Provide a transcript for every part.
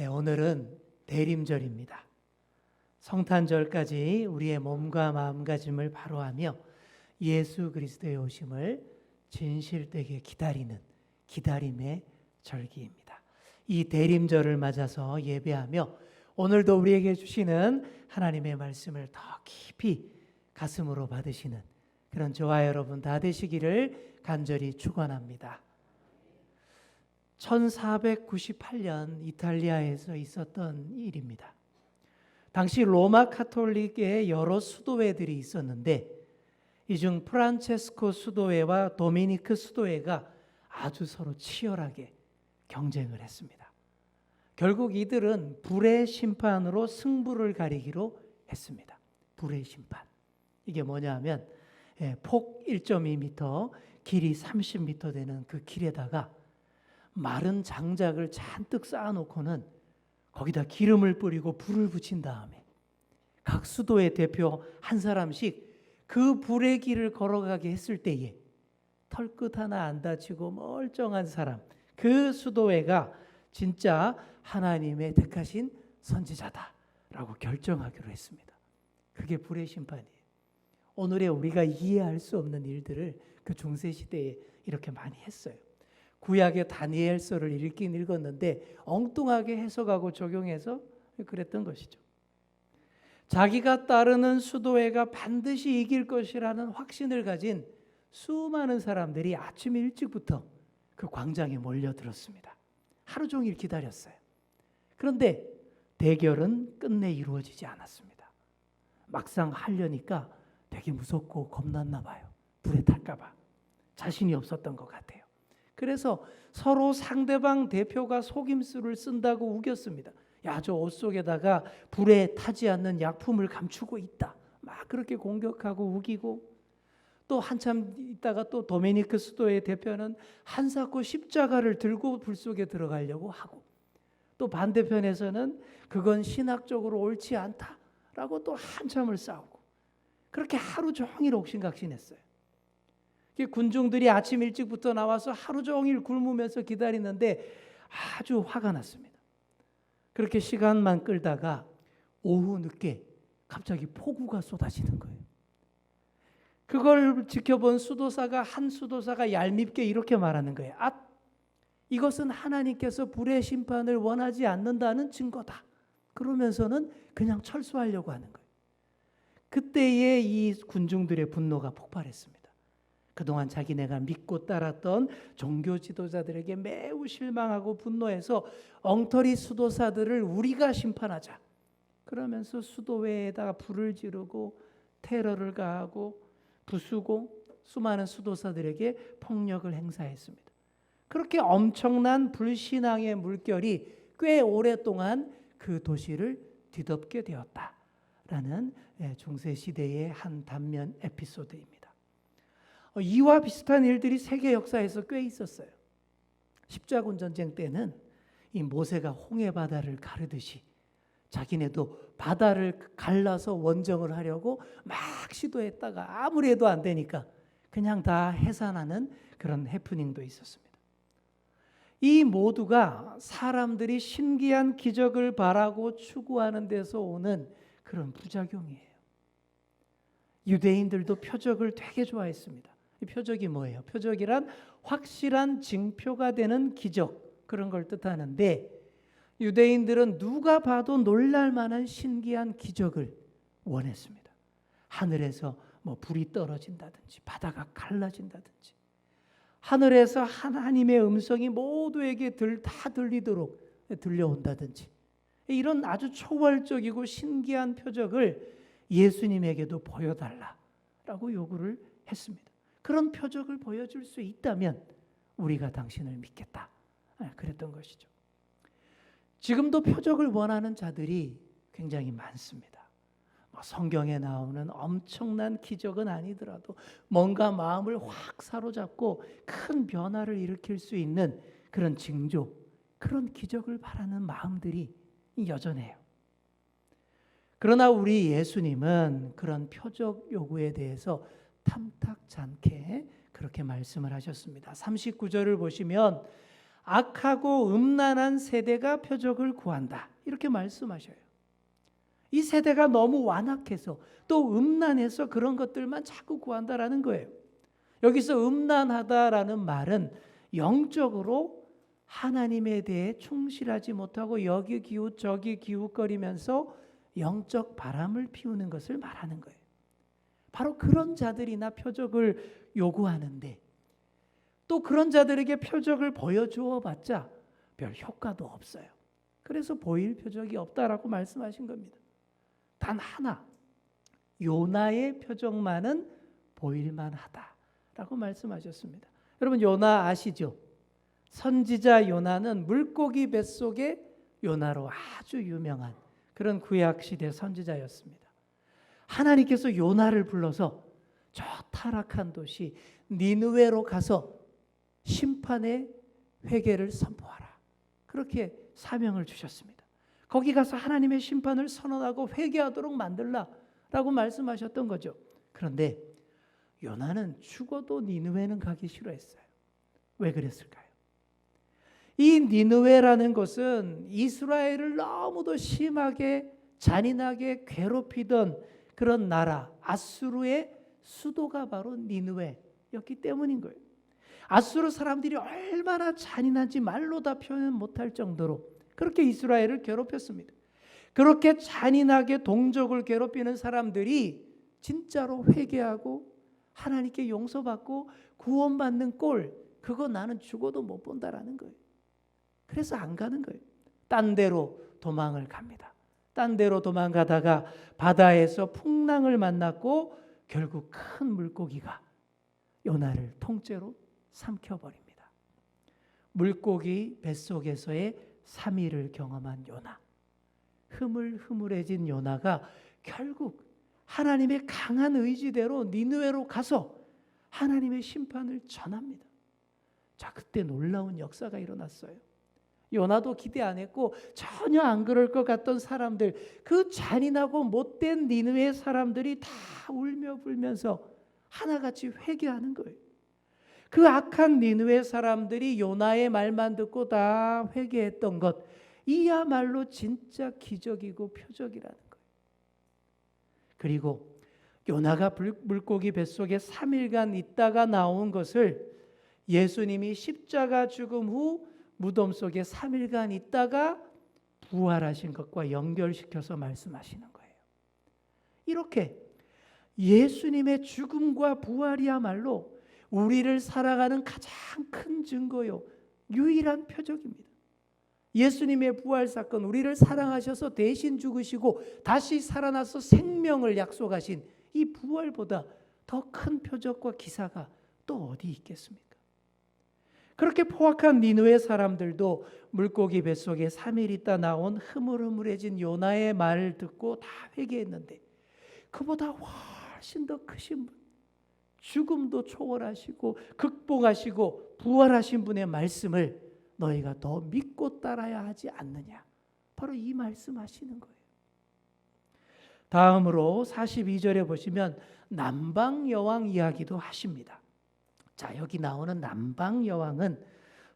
네, 오늘은 대림절입니다. 성탄절까지 우리의 몸과 마음가짐을 바로하며 예수 그리스도의 오심을 진실되게 기다리는 기다림의 절기입니다. 이 대림절을 맞아서 예배하며 오늘도 우리에게 주시는 하나님의 말씀을 더 깊이 가슴으로 받으시는 그런 저와 여러분 다 되시기를 간절히 축원합니다. 1498년 이탈리아에서 있었던 일입니다. 당시 로마 카톨릭의 여러 수도회들이 있었는데 이 중 프란체스코 수도회와 도미니크 수도회가 아주 서로 치열하게 경쟁을 했습니다. 결국 이들은 불의 심판으로 승부를 가리기로 했습니다. 불의 심판. 이게 뭐냐 하면 폭 1.2m, 길이 30m 되는 그 길에다가 마른 장작을 잔뜩 쌓아놓고는 거기다 기름을 뿌리고 불을 붙인 다음에 각 수도의 대표 한 사람씩 그 불의 길을 걸어가게 했을 때에 털끝 하나 안 다치고 멀쩡한 사람, 그 수도회가 진짜 하나님의 택하신 선지자다라고 결정하기로 했습니다. 그게 불의 심판이에요. 오늘의 우리가 이해할 수 없는 일들을 그 중세시대에 이렇게 많이 했어요. 구약의 다니엘서를 읽긴 읽었는데 엉뚱하게 해석하고 적용해서 그랬던 것이죠. 자기가 따르는 수도회가 반드시 이길 것이라는 확신을 가진 수많은 사람들이 아침 일찍부터 그 광장에 몰려들었습니다. 하루 종일 기다렸어요. 그런데 대결은 끝내 이루어지지 않았습니다. 막상 하려니까 되게 무섭고 겁났나 봐요. 불에 탈까 봐. 자신이 없었던 것 같아요. 그래서 서로 상대방 대표가 속임수를 쓴다고 우겼습니다. 야, 저 옷 속에다가 불에 타지 않는 약품을 감추고 있다. 막 그렇게 공격하고 우기고 또 한참 있다가 또 도미니크 수도의 대표는 한사코 십자가를 들고 불 속에 들어가려고 하고 또 반대편에서는 그건 신학적으로 옳지 않다라고 또 한참을 싸우고 그렇게 하루 종일 옥신각신했어요. 군중들이 아침 일찍부터 나와서 하루 종일 굶으면서 기다리는데 아주 화가 났습니다. 그렇게 시간만 끌다가 오후 늦게 갑자기 폭우가 쏟아지는 거예요. 그걸 지켜본 한 수도사가 얄밉게 이렇게 말하는 거예요. 이것은 하나님께서 불의 심판을 원하지 않는다는 증거다. 그러면서는 그냥 철수하려고 하는 거예요. 그때에 이 군중들의 분노가 폭발했습니다. 그동안 자기네가 믿고 따랐던 종교 지도자들에게 매우 실망하고 분노해서 엉터리 수도사들을 우리가 심판하자. 그러면서 수도회에다가 불을 지르고 테러를 가하고 부수고 수많은 수도사들에게 폭력을 행사했습니다. 그렇게 엄청난 불신앙의 물결이 꽤 오랫동안 그 도시를 뒤덮게 되었다라는 중세시대의 한 단면 에피소드입니다. 이와 비슷한 일들이 세계 역사에서 꽤 있었어요. 십자군 전쟁 때는 이 모세가 홍해 바다를 가르듯이 자기네도 바다를 갈라서 원정을 하려고 막 시도했다가 아무리 해도 안 되니까 그냥 다 해산하는 그런 해프닝도 있었습니다. 이 모두가 사람들이 신기한 기적을 바라고 추구하는 데서 오는 그런 부작용이에요. 유대인들도 표적을 되게 좋아했습니다. 이 표적이 뭐예요? 표적이란 확실한 징표가 되는 기적, 그런 걸 뜻하는데 유대인들은 누가 봐도 놀랄 만한 신기한 기적을 원했습니다. 하늘에서 불이 떨어진다든지 바다가 갈라진다든지 하늘에서 하나님의 음성이 모두에게 다 들리도록 들려온다든지 이런 아주 초월적이고 신기한 표적을 예수님에게도 보여달라라고 요구를 했습니다. 그런 표적을 보여줄 수 있다면 우리가 당신을 믿겠다. 그랬던 것이죠. 지금도 표적을 원하는 자들이 굉장히 많습니다. 성경에 나오는 엄청난 기적은 아니더라도 뭔가 마음을 확 사로잡고 큰 변화를 일으킬 수 있는 그런 징조, 그런 기적을 바라는 마음들이 여전해요. 그러나 우리 예수님은 그런 표적 요구에 대해서 탐탁지 않게 그렇게 말씀을 하셨습니다. 39절을 보시면 악하고 음란한 세대가 표적을 구한다. 이렇게 말씀하셔요. 이 세대가 너무 완악해서 또 음란해서 그런 것들만 자꾸 구한다라는 거예요. 여기서 음란하다라는 말은 영적으로 하나님에 대해 충실하지 못하고 여기 기웃 저기 기웃거리면서 영적 바람을 피우는 것을 말하는 거예요. 바로 그런 자들이나 표적을 요구하는데 또 그런 자들에게 표적을 보여주어 봤자 별 효과도 없어요. 그래서 보일 표적이 없다라고 말씀하신 겁니다. 단 하나, 요나의 표적만은 보일만 하다라고 말씀하셨습니다. 여러분 요나 아시죠? 선지자 요나는 물고기 뱃속의 요나로 아주 유명한 그런 구약시대 선지자였습니다. 하나님께서 요나를 불러서 저 타락한 도시 니느웨로 가서 심판의 회개를 선포하라. 그렇게 사명을 주셨습니다. 거기 가서 하나님의 심판을 선언하고 회개하도록 만들라라고 말씀하셨던 거죠. 그런데 요나는 죽어도 니느웨는 가기 싫어했어요. 왜 그랬을까요? 이 니느웨라는 곳은 이스라엘을 너무도 심하게 잔인하게 괴롭히던 그런 나라 아수르의 수도가 바로 니느웨였기 때문인 거예요. 아수르 사람들이 얼마나 잔인한지 말로 다 표현 못할 정도로 그렇게 이스라엘을 괴롭혔습니다. 그렇게 잔인하게 동족을 괴롭히는 사람들이 진짜로 회개하고 하나님께 용서받고 구원받는 꼴, 그거 나는 죽어도 못 본다라는 거예요. 그래서 안 가는 거예요. 딴 데로 도망을 갑니다. 딴 데로 도망가다가 바다에서 풍랑을 만났고 결국 큰 물고기가 요나를 통째로 삼켜버립니다. 물고기 뱃속에서의 3일을 경험한 요나. 흐물흐물해진 요나가 결국 하나님의 강한 의지대로 니느웨로 가서 하나님의 심판을 전합니다. 자, 그때 놀라운 역사가 일어났어요. 요나도 기대 안 했고 전혀 안 그럴 것 같던 사람들, 그 잔인하고 못된 니느웨 사람들이 다 울며 불면서 하나같이 회개하는 거예요. 그 악한 니느웨 사람들이 요나의 말만 듣고 다 회개했던 것, 이야말로 진짜 기적이고 표적이라는 거예요. 그리고 요나가 물고기 뱃속에 3일간 있다가 나온 것을 예수님이 십자가 죽음 후 무덤 속에 3일간 있다가 부활하신 것과 연결시켜서 말씀하시는 거예요. 이렇게 예수님의 죽음과 부활이야말로 우리를 살아가는 가장 큰 증거요, 유일한 표적입니다. 예수님의 부활 사건, 우리를 사랑하셔서 대신 죽으시고 다시 살아나서 생명을 약속하신 이 부활보다 더 큰 표적과 기사가 또 어디 있겠습니까? 그렇게 포악한 니느웨 사람들도 물고기 뱃속에 3일 있다 나온 흐물흐물해진 요나의 말을 듣고 다 회개했는데 그보다 훨씬 더 크신 분, 죽음도 초월하시고 극복하시고 부활하신 분의 말씀을 너희가 더 믿고 따라야 하지 않느냐, 바로 이 말씀하시는 거예요. 다음으로 42절에 보시면 남방여왕 이야기도 하십니다. 자, 여기 나오는 남방여왕은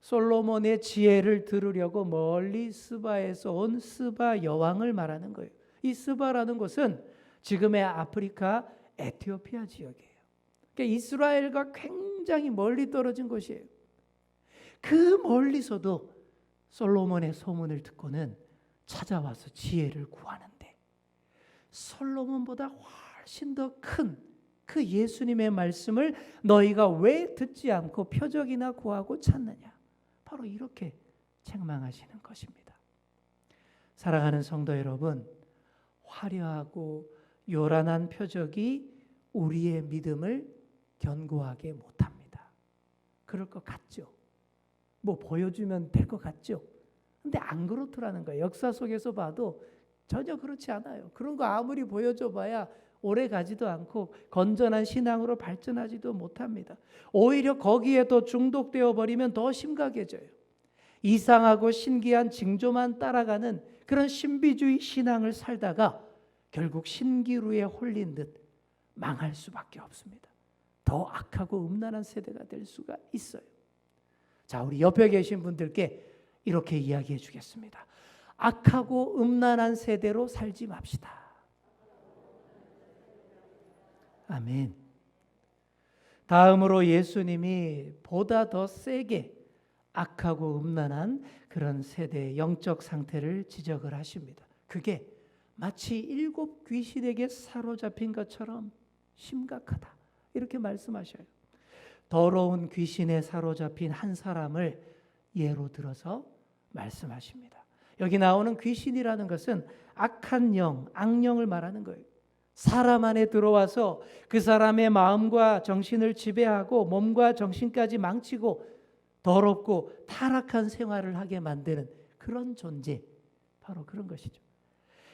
솔로몬의 지혜를 들으려고 멀리 스바에서 온 스바 여왕을 말하는 거예요. 이 스바라는 곳은 지금의 아프리카 에티오피아 지역이에요. 그러니까 이스라엘과 굉장히 멀리 떨어진 곳이에요. 그 멀리서도 솔로몬의 소문을 듣고는 찾아와서 지혜를 구하는데 솔로몬보다 훨씬 더 큰 그 예수님의 말씀을 너희가 왜 듣지 않고 표적이나 구하고 찾느냐, 바로 이렇게 책망하시는 것입니다. 사랑하는 성도 여러분, 화려하고 요란한 표적이 우리의 믿음을 견고하게 못합니다. 그럴 것 같죠? 뭐 보여주면 될 것 같죠? 근데 안 그렇더라는 거예요. 역사 속에서 봐도 전혀 그렇지 않아요. 그런 거 아무리 보여줘 봐야 오래 가지도 않고 건전한 신앙으로 발전하지도 못합니다. 오히려 거기에 더 중독되어 버리면 더 심각해져요. 이상하고 신기한 징조만 따라가는 그런 신비주의 신앙을 살다가 결국 신기루에 홀린 듯 망할 수밖에 없습니다. 더 악하고 음란한 세대가 될 수가 있어요. 자, 우리 옆에 계신 분들께 이렇게 이야기해 주겠습니다. 악하고 음란한 세대로 살지 맙시다. 아멘. 다음으로 예수님이 보다 더 세게 악하고 음란한 그런 세대의 영적 상태를 지적을 하십니다. 그게 마치 7 귀신에게 사로잡힌 것처럼 심각하다. 이렇게 말씀하셔요. 더러운 귀신에 사로잡힌 한 사람을 예로 들어서 말씀하십니다. 여기 나오는 귀신이라는 것은 악한 영, 악령을 말하는 거예요. 사람 안에 들어와서 그 사람의 마음과 정신을 지배하고 몸과 정신까지 망치고 더럽고 타락한 생활을 하게 만드는 그런 존재, 바로 그런 것이죠.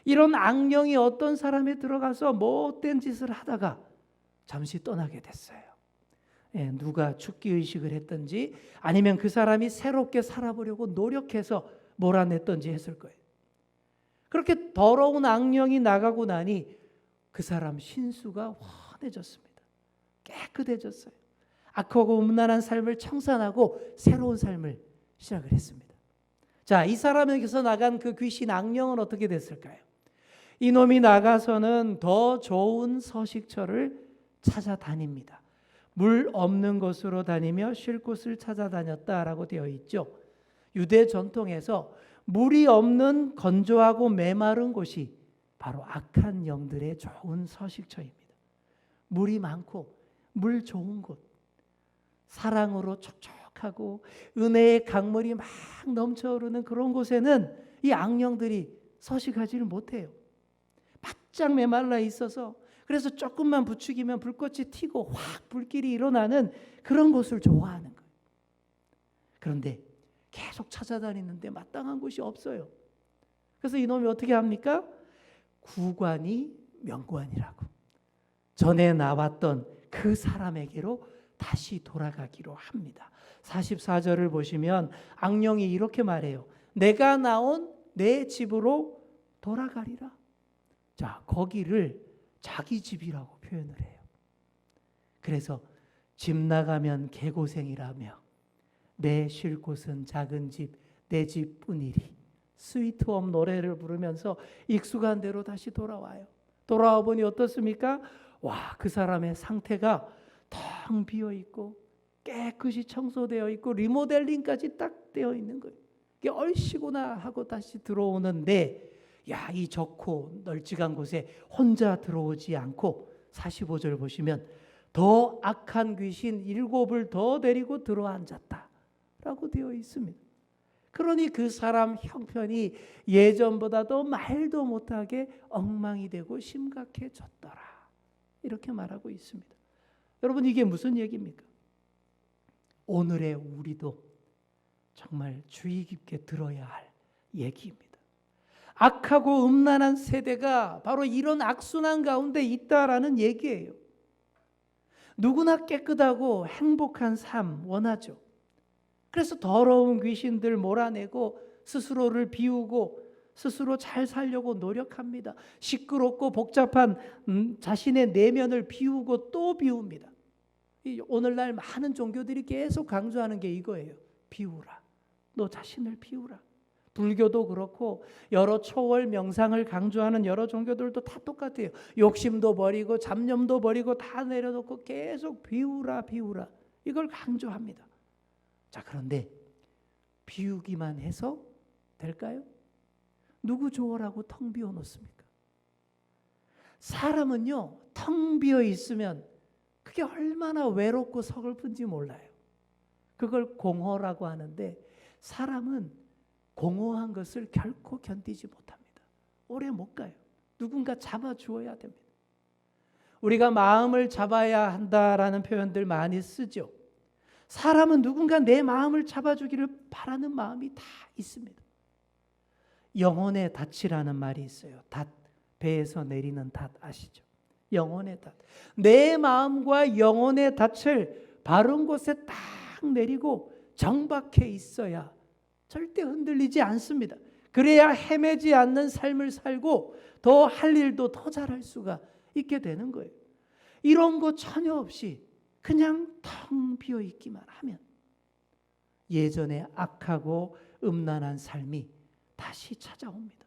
이런 악령이 어떤 사람에 들어가서 못된 짓을 하다가 잠시 떠나게 됐어요. 누가 죽기 의식을 했든지 아니면 그 사람이 새롭게 살아보려고 노력해서 몰아냈든지 했을 거예요. 그렇게 더러운 악령이 나가고 나니 그 사람 신수가 환해졌습니다. 깨끗해졌어요. 악하고 음란한 삶을 청산하고 새로운 삶을 시작을 했습니다. 자, 이 사람에게서 나간 그 귀신 악령은 어떻게 됐을까요? 이놈이 나가서는 더 좋은 서식처를 찾아다닙니다. 물 없는 곳으로 다니며 쉴 곳을 찾아다녔다라고 되어 있죠. 유대 전통에서 물이 없는 건조하고 메마른 곳이 바로 악한 영들의 좋은 서식처입니다. 물이 많고 물 좋은 곳, 사랑으로 촉촉하고 은혜의 강물이 막 넘쳐흐르는 그런 곳에는 이 악령들이 서식하지를 못해요. 바짝 메말라 있어서 그래서 조금만 부추기면 불꽃이 튀고 확 불길이 일어나는 그런 곳을 좋아하는 거예요. 그런데 계속 찾아다니는데 마땅한 곳이 없어요. 그래서 이놈이 어떻게 합니까? 구관이 명관이라고 전에 나왔던 그 사람에게로 다시 돌아가기로 합니다. 44절을 보시면 악령이 이렇게 말해요. 내가 나온 내 집으로 돌아가리라. 자, 거기를 자기 집이라고 표현을 해요. 그래서 집 나가면 개고생이라며 내 쉴 곳은 작은 집, 내 집뿐이리. 스위트홈 노래를 부르면서 익숙한 대로 다시 돌아와요. 돌아와 보니 어떻습니까? 와, 그 사람의 상태가 텅 비어 있고 깨끗이 청소되어 있고 리모델링까지 딱 되어 있는 거예요. 이게 얼씨구나 하고 다시 들어오는데 야, 이 좋고 널찍한 곳에 혼자 들어오지 않고 45절 보시면 더 악한 귀신 7을 더 데리고 들어앉았다 라고 되어 있습니다. 그러니 그 사람 형편이 예전보다도 말도 못하게 엉망이 되고 심각해졌더라 이렇게 말하고 있습니다. 여러분, 이게 무슨 얘기입니까? 오늘의 우리도 정말 주의 깊게 들어야 할 얘기입니다. 악하고 음란한 세대가 바로 이런 악순환 가운데 있다라는 얘기예요. 누구나 깨끗하고 행복한 삶 원하죠. 그래서 더러운 귀신들 몰아내고 스스로를 비우고 스스로 잘 살려고 노력합니다. 시끄럽고 복잡한 자신의 내면을 비우고 또 비웁니다. 오늘날 많은 종교들이 계속 강조하는 게 이거예요. 비우라. 너 자신을 비우라. 불교도 그렇고 여러 초월 명상을 강조하는 여러 종교들도 다 똑같아요. 욕심도 버리고 잡념도 버리고 다 내려놓고 계속 비우라 비우라 이걸 강조합니다. 자, 그런데 비우기만 해서 될까요? 누구 좋으라고 텅 비워 놓습니까? 사람은요, 텅 비어 있으면 그게 얼마나 외롭고 서글픈지 몰라요. 그걸 공허라고 하는데 사람은 공허한 것을 결코 견디지 못합니다. 오래 못 가요. 누군가 잡아주어야 됩니다. 우리가 마음을 잡아야 한다라는 표현들 많이 쓰죠. 사람은 누군가 내 마음을 잡아주기를 바라는 마음이 다 있습니다. 영혼의 닻이라는 말이 있어요. 닷, 배에서 내리는 닷 아시죠? 영혼의 닷. 내 마음과 영혼의 닻을 바른 곳에 딱 내리고 정박해 있어야 절대 흔들리지 않습니다. 그래야 헤매지 않는 삶을 살고 더 할 일도 더 잘할 수가 있게 되는 거예요. 이런 거 전혀 없이 그냥 텅 비어 있기만 하면 예전에 악하고 음란한 삶이 다시 찾아옵니다.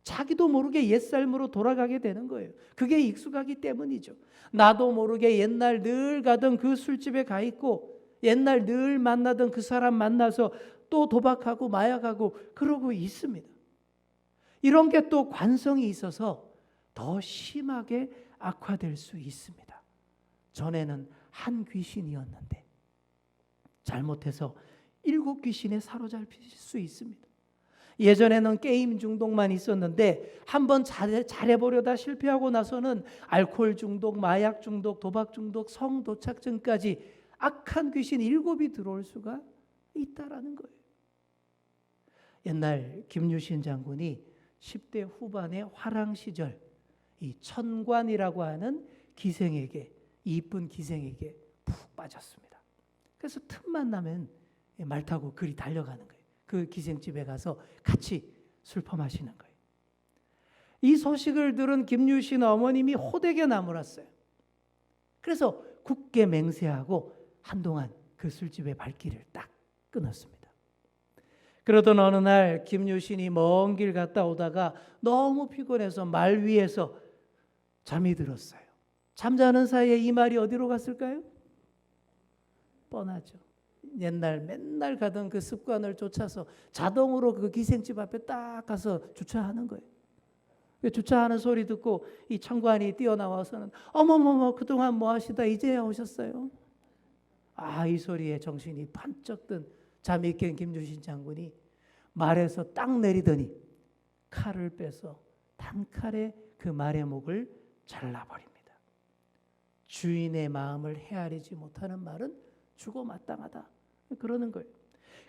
자기도 모르게 옛삶으로 돌아가게 되는 거예요. 그게 익숙하기 때문이죠. 나도 모르게 옛날 늘 가던 그 술집에 가 있고 옛날 늘 만나던 그 사람 만나서 또 도박하고 마약하고 그러고 있습니다. 이런 게 또 관성이 있어서 더 심하게 악화될 수 있습니다. 전에는 한 귀신이었는데 잘못해서 7귀신에 사로잡힐 수 있습니다. 예전에는 게임 중독만 있었는데 한번 잘해보려다 실패하고 나서는 알코올 중독, 마약 중독, 도박 중독, 성도착증까지 악한 귀신 7이 들어올 수가 있다라는 거예요. 옛날 김유신 장군이 10대 후반의 화랑 시절 이 천관이라고 하는 기생에게, 이쁜 기생에게 푹 빠졌습니다. 그래서 틈만 나면 말 타고 그리 달려가는 거예요. 그 기생집에 가서 같이 술 퍼마시는 거예요. 이 소식을 들은 김유신 어머님이 호되게 나무랐어요. 그래서 굳게 맹세하고 한동안 그 술집의 발길을 딱 끊었습니다. 그러던 어느 날 김유신이 먼 길 갔다 오다가 너무 피곤해서 말 위에서 잠이 들었어요. 잠자는 사이에 이 말이 어디로 갔을까요? 뻔하죠. 옛날 맨날 가던 그 습관을 쫓아서 자동으로 그 기생집 앞에 딱 가서 주차하는 거예요. 주차하는 소리 듣고 이 천관이 뛰어나와서는 어머머머 그동안 뭐 하시다 이제야 오셨어요? 이 소리에 정신이 반짝 든 잠이 깬 김유신 장군이 말에서 딱 내리더니 칼을 빼서 단칼에 그 말의 목을 잘라버립니다. 주인의 마음을 헤아리지 못하는 말은 죽어 마땅하다. 그러는 거예요.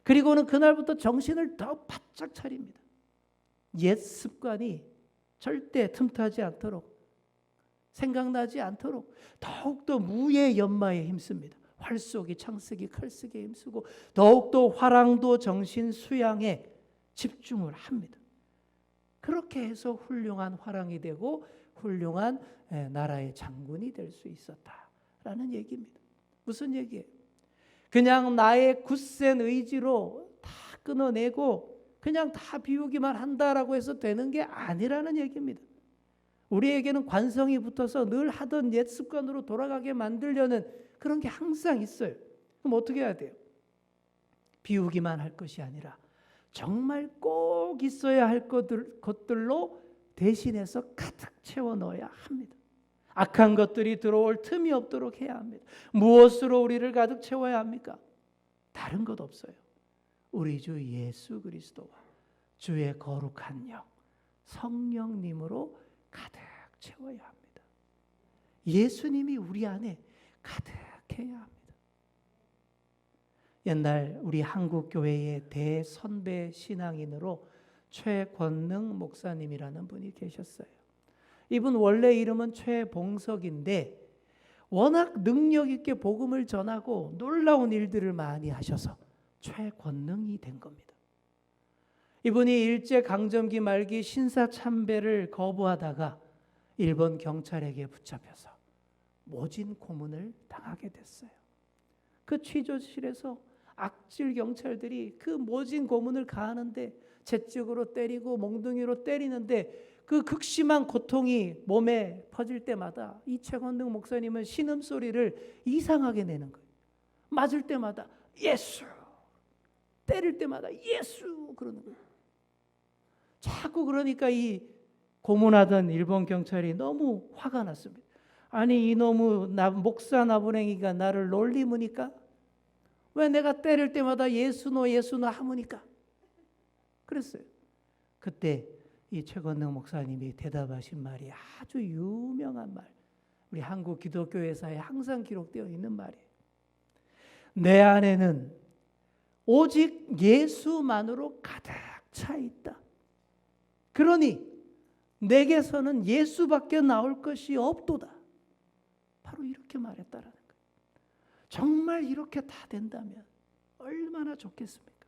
그리고는 그날부터 정신을 더 바짝 차립니다. 옛 습관이 절대 틈타지 않도록, 생각나지 않도록 더욱더 무의 연마에 힘씁니다. 활 쏘기, 창 쓰기, 칼 쓰기에 힘쓰고 더욱더 화랑도 정신 수양에 집중을 합니다. 그렇게 해서 훌륭한 화랑이 되고 훌륭한 나라의 장군이 될 수 있었다라는 얘기입니다. 무슨 얘기예요? 그냥 나의 굳센 의지로 다 끊어내고 그냥 다 비우기만 한다라고 해서 되는 게 아니라는 얘기입니다. 우리에게는 관성이 붙어서 늘 하던 옛 습관으로 돌아가게 만들려는 그런 게 항상 있어요. 그럼 어떻게 해야 돼요? 비우기만 할 것이 아니라 정말 꼭 있어야 할 것들로 대신해서 가득 채워 넣어야 합니다. 악한 것들이 들어올 틈이 없도록 해야 합니다. 무엇으로 우리를 가득 채워야 합니까? 다른 것 없어요. 우리 주 예수 그리스도와 주의 거룩한 영, 성령님으로 가득 채워야 합니다. 예수님이 우리 안에 가득해야 합니다. 옛날 우리 한국 교회의 대선배 신앙인으로 최권능 목사님이라는 분이 계셨어요. 이분 원래 이름은 최봉석인데 워낙 능력 있게 복음을 전하고 놀라운 일들을 많이 하셔서 최권능이 된 겁니다. 이분이 일제강점기 말기 신사참배를 거부하다가 일본 경찰에게 붙잡혀서 모진 고문을 당하게 됐어요. 그 취조실에서 악질 경찰들이 그 모진 고문을 가하는데 채찍으로 때리고 몽둥이로 때리는데 그 극심한 고통이 몸에 퍼질 때마다 이 최권능 목사님은 신음소리를 이상하게 내는 거예요. 맞을 때마다 예수, 때릴 때마다 예수 그러는 거예요. 자꾸 그러니까 이 고문하던 일본 경찰이 너무 화가 났습니다. 아니 이놈의 목사 나부랭이가 나를 놀리무니까? 왜 내가 때릴 때마다 예수노 예수노 하무니까? 그랬어요. 그때 이 최권능 목사님이 대답하신 말이 아주 유명한 말, 우리 한국 기독교회사에 항상 기록되어 있는 말이에요. 내 안에는 오직 예수만으로 가득 차 있다. 그러니 내게서는 예수밖에 나올 것이 없도다. 바로 이렇게 말했다라는 거예요. 정말 이렇게 다 된다면 얼마나 좋겠습니까?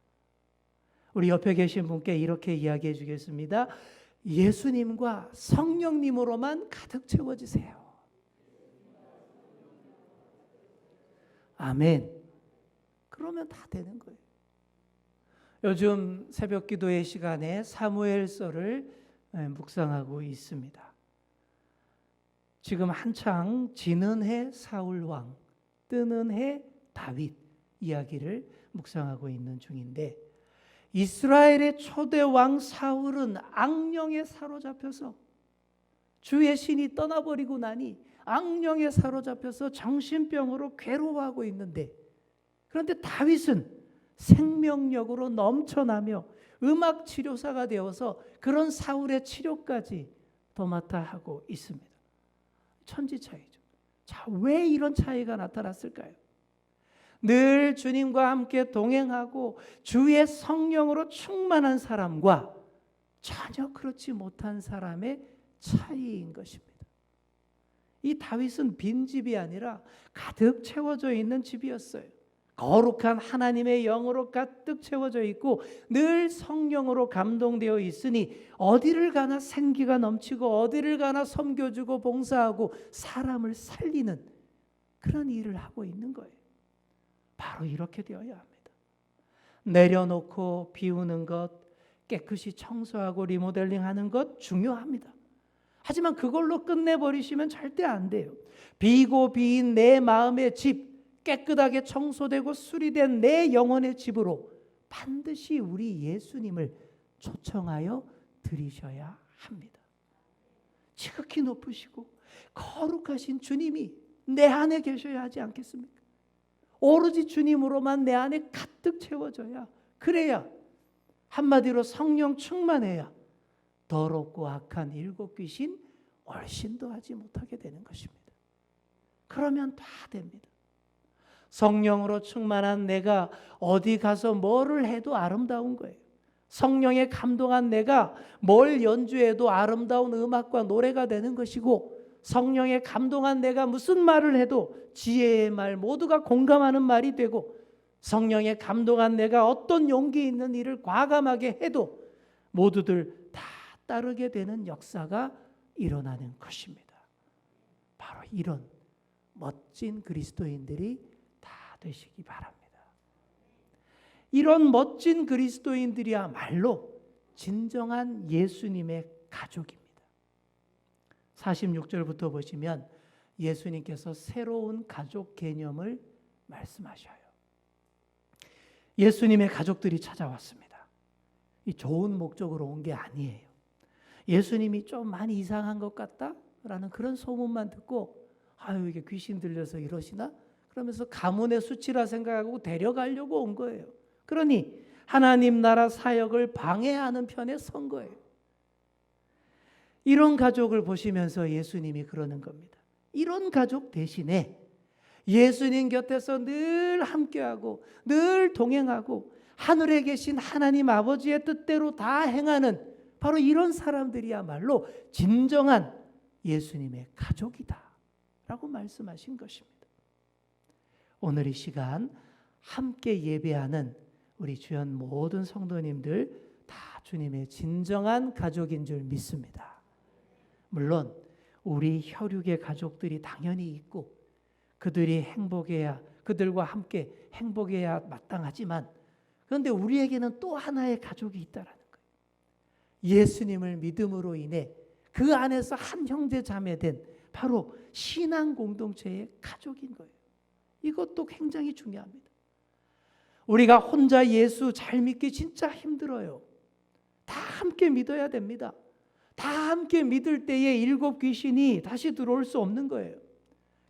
우리 옆에 계신 분께 이렇게 이야기해 주겠습니다. 예수님과 성령님으로만 가득 채워지세요. 아멘. 그러면 다 되는 거예요. 요즘 새벽 기도의 시간에 사무엘서를 묵상하고 있습니다. 지금 한창 지는 해 사울 왕, 뜨는 해 다윗 이야기를 묵상하고 있는 중인데, 이스라엘의 초대 왕 사울은 악령에 사로잡혀서, 주의 신이 떠나버리고 나니 악령에 사로잡혀서 정신병으로 괴로워하고 있는데, 그런데 다윗은 생명력으로 넘쳐나며 음악 치료사가 되어서 그런 사울의 치료까지 도맡아 하고 있습니다. 천지 차이죠. 자, 왜 이런 차이가 나타났을까요? 늘 주님과 함께 동행하고 주의 성령으로 충만한 사람과 전혀 그렇지 못한 사람의 차이인 것입니다. 이 다윗은 빈집이 아니라 가득 채워져 있는 집이었어요. 거룩한 하나님의 영으로 가득 채워져 있고 늘 성령으로 감동되어 있으니 어디를 가나 생기가 넘치고 어디를 가나 섬겨주고 봉사하고 사람을 살리는 그런 일을 하고 있는 거예요. 바로 이렇게 되어야 합니다. 내려놓고 비우는 것, 깨끗이 청소하고 리모델링하는 것 중요합니다. 하지만 그걸로 끝내버리시면 절대 안 돼요. 비고 비인 내 마음의 집, 깨끗하게 청소되고 수리된 내 영혼의 집으로 반드시 우리 예수님을 초청하여 드리셔야 합니다. 지극히 높으시고 거룩하신 주님이 내 안에 계셔야 하지 않겠습니까? 오로지 주님으로만 내 안에 가득 채워져야, 그래야, 한마디로 성령 충만해야 더럽고 악한 일곱 귀신 얼씬도 하지 못하게 되는 것입니다. 그러면 다 됩니다. 성령으로 충만한 내가 어디 가서 뭐를 해도 아름다운 거예요. 성령에 감동한 내가 뭘 연주해도 아름다운 음악과 노래가 되는 것이고, 성령에 감동한 내가 무슨 말을 해도 지혜의 말, 모두가 공감하는 말이 되고, 성령에 감동한 내가 어떤 용기 있는 일을 과감하게 해도 모두들 다 따르게 되는 역사가 일어나는 것입니다. 바로 이런 멋진 그리스도인들이 다 되시기 바랍니다. 이런 멋진 그리스도인들이야말로 진정한 예수님의 가족입니다. 46절부터 보시면 예수님께서 새로운 가족 개념을 말씀하셔요. 예수님의 가족들이 찾아왔습니다. 이 좋은 목적으로 온 게 아니에요. 예수님이 좀 많이 이상한 것 같다라는 그런 소문만 듣고, 아유 이게 귀신 들려서 이러시나? 그러면서 가문의 수치라 생각하고 데려가려고 온 거예요. 그러니 하나님 나라 사역을 방해하는 편에 선 거예요. 이런 가족을 보시면서 예수님이 그러는 겁니다. 이런 가족 대신에 예수님 곁에서 늘 함께하고 늘 동행하고 하늘에 계신 하나님 아버지의 뜻대로 다 행하는 바로 이런 사람들이야말로 진정한 예수님의 가족이다 라고 말씀하신 것입니다. 오늘 이 시간 함께 예배하는 우리 주연 모든 성도님들 다 주님의 진정한 가족인 줄 믿습니다. 물론 우리 혈육의 가족들이 당연히 있고 그들이 행복해야, 그들과 함께 행복해야 마땅하지만, 그런데 우리에게는 또 하나의 가족이 있다라는 거예요. 예수님을 믿음으로 인해 그 안에서 한 형제 자매 된 바로 신앙 공동체의 가족인 거예요. 이것도 굉장히 중요합니다. 우리가 혼자 예수 잘 믿기 진짜 힘들어요. 다 함께 믿어야 됩니다. 다 함께 믿을 때에 일곱 귀신이 다시 들어올 수 없는 거예요.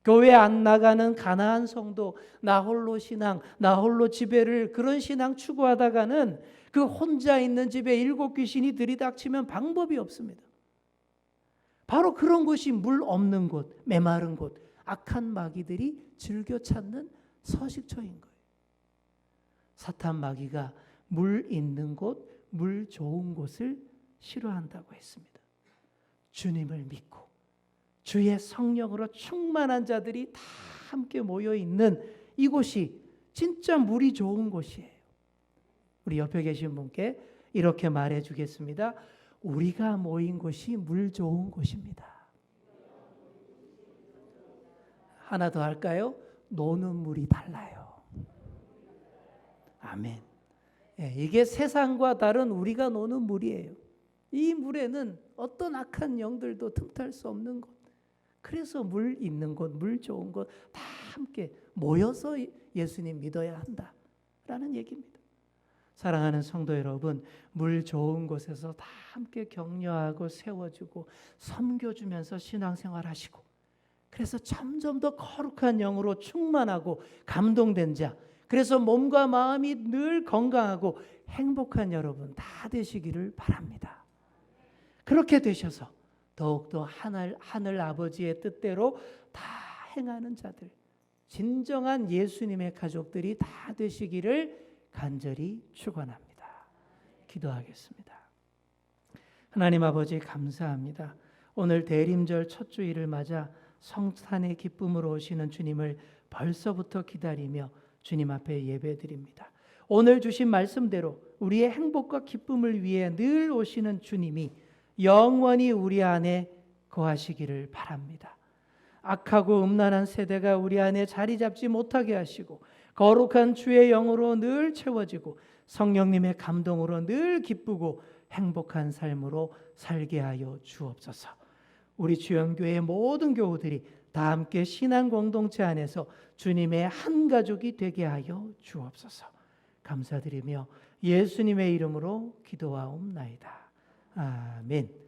교회 안 나가는 가난한 성도, 나 홀로 신앙, 나 홀로 지배를, 그런 신앙 추구하다가는 그 혼자 있는 집에 일곱 귀신이 들이닥치면 방법이 없습니다. 바로 그런 곳이 물 없는 곳, 메마른 곳, 악한 마귀들이 즐겨 찾는 서식처인 거예요. 사탄 마귀가 물 있는 곳, 물 좋은 곳을 싫어한다고 했습니다. 주님을 믿고 주의 성령으로 충만한 자들이 다 함께 모여 있는 이곳이 진짜 물이 좋은 곳이에요. 우리 옆에 계신 분께 이렇게 말해 주겠습니다. 우리가 모인 곳이 물 좋은 곳입니다. 하나 더 할까요? 노는 물이 달라요. 아멘. 이게 세상과 다른 우리가 노는 물이에요. 이 물에는 어떤 악한 영들도 틈탈 수 없는 것. 그래서 물 있는 곳, 물 좋은 곳 다 함께 모여서 예수님 믿어야 한다라는 얘기입니다. 사랑하는 성도 여러분, 물 좋은 곳에서 다 함께 격려하고 세워주고 섬겨주면서 신앙생활 하시고, 그래서 점점 더 거룩한 영으로 충만하고 감동된 자, 그래서 몸과 마음이 늘 건강하고 행복한 여러분 다 되시기를 바랍니다. 그렇게 되셔서 더욱더 하늘 아버지의 뜻대로 다 행하는 자들, 진정한 예수님의 가족들이 다 되시기를 간절히 축원합니다. 기도하겠습니다. 하나님 아버지 감사합니다. 오늘 대림절 첫 주일을 맞아 성탄의 기쁨으로 오시는 주님을 벌써부터 기다리며 주님 앞에 예배드립니다. 오늘 주신 말씀대로 우리의 행복과 기쁨을 위해 늘 오시는 주님이 영원히 우리 안에 거하시기를 바랍니다. 악하고 음란한 세대가 우리 안에 자리 잡지 못하게 하시고 거룩한 주의 영으로 늘 채워지고 성령님의 감동으로 늘 기쁘고 행복한 삶으로 살게 하여 주옵소서. 우리 주영교회의 모든 교우들이 다 함께 신앙 공동체 안에서 주님의 한 가족이 되게 하여 주옵소서. 감사드리며 예수님의 이름으로 기도하옵나이다. 아멘.